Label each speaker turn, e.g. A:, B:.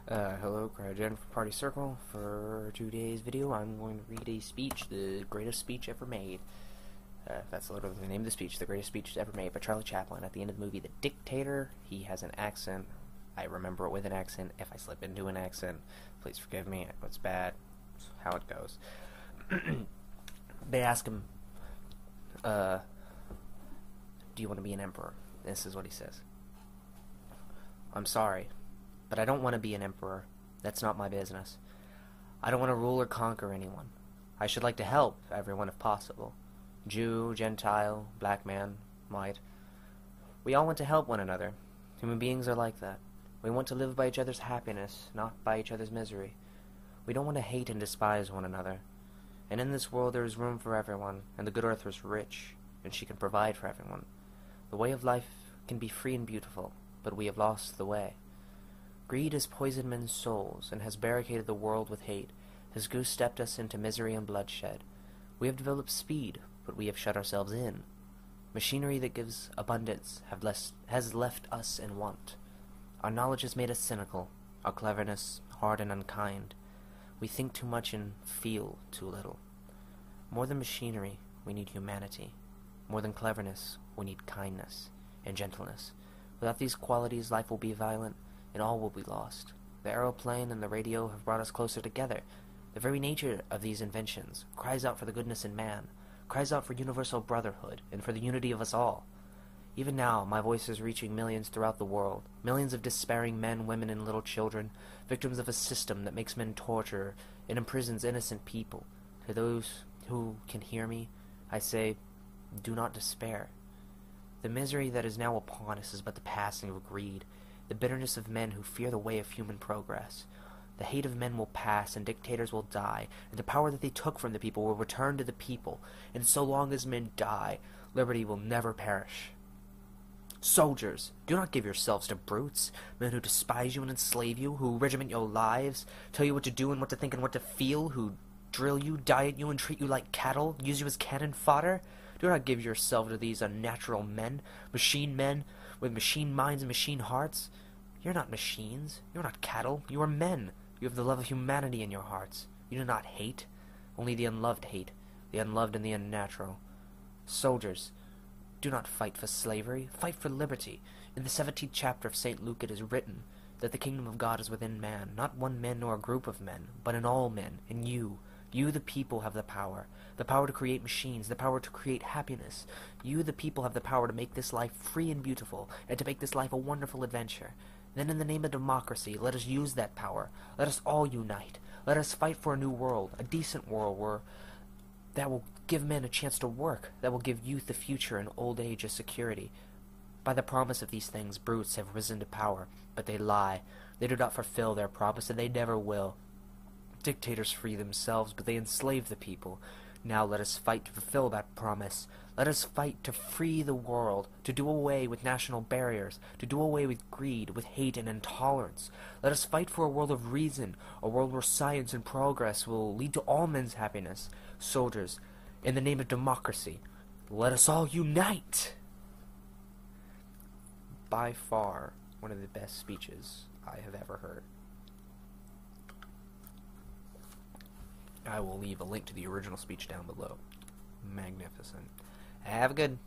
A: Hello, Cryo from Party Circle. For today's video, I'm going to read a speech, the greatest speech ever made. That's literally the name of the speech, the greatest speech ever made by Charlie Chaplin. At the end of the movie, The Dictator, he has an accent. I remember it with an accent. If I slip into an accent, please forgive me. It's bad. It's how it goes. They ask him, do you want to be an emperor? This is what he says. I'm sorry, but I don't want to be an emperor. That's not my business. I don't want to rule or conquer anyone. I should like to help everyone if possible. Jew, Gentile, black man, white. We all want to help one another. Human beings are like that. We want to live by each other's happiness, not by each other's misery. We don't want to hate and despise one another. And in this world there is room for everyone, and the good earth is rich, and she can provide for everyone. The way of life can be free and beautiful, but we have lost the way. Greed has poisoned men's souls, and has barricaded the world with hate, has goose-stepped us into misery and bloodshed. We have developed speed, but we have shut ourselves in. Machinery that gives abundance has left us in want. Our knowledge has made us cynical, our cleverness hard and unkind. We think too much and feel too little. More than machinery, we need humanity. More than cleverness, we need kindness and gentleness. Without these qualities, life will be violent, and all will be lost. The aeroplane and the radio have brought us closer together. The very nature of these inventions cries out for the goodness in man, cries out for universal brotherhood, and for the unity of us all. Even now, my voice is reaching millions throughout the world, millions of despairing men, women, and little children, victims of a system that makes men torture and imprisons innocent people. To those who can hear me, I say, do not despair. The misery that is now upon us is but the passing of greed, the bitterness of men who fear the way of human progress. The hate of men will pass, and dictators will die, and the power that they took from the people will return to the people, and so long as men die, liberty will never perish. Soldiers, do not give yourselves to brutes, men who despise you and enslave you, who regiment your lives, tell you what to do and what to think and what to feel, who drill you, diet you, and treat you like cattle, use you as cannon fodder. Do not give yourself to these unnatural men with machine minds and machine hearts. You're not machines. You're not cattle. You are men. You have the love of humanity in your hearts. You do not hate. Only the unloved hate, the unloved and the unnatural. Soldiers, do not fight for slavery. Fight for liberty. In the 17th chapter of St. Luke it is written that the kingdom of God is within man, not one man nor a group of men, but in all men, in you. You, the people, have the power to create machines, the power to create happiness. You, the people, have the power to make this life free and beautiful, and to make this life a wonderful adventure. Then in the name of democracy, let us use that power. Let us all unite. Let us fight for a new world, a decent world that will give men a chance to work, that will give youth a future and old age a security. By the promise of these things, brutes have risen to power, but they lie. They do not fulfill their promise, and they never will. Dictators free themselves, but they enslave the people. Now let us fight to fulfill that promise. Let us fight to free the world, to do away with national barriers, to do away with greed, with hate and intolerance. Let us fight for a world of reason, a world where science and progress will lead to all men's happiness. Soldiers, in the name of democracy, let us all unite! By far, one of the best speeches I have ever heard. I will leave a link to the original speech down below. Magnificent. Have a good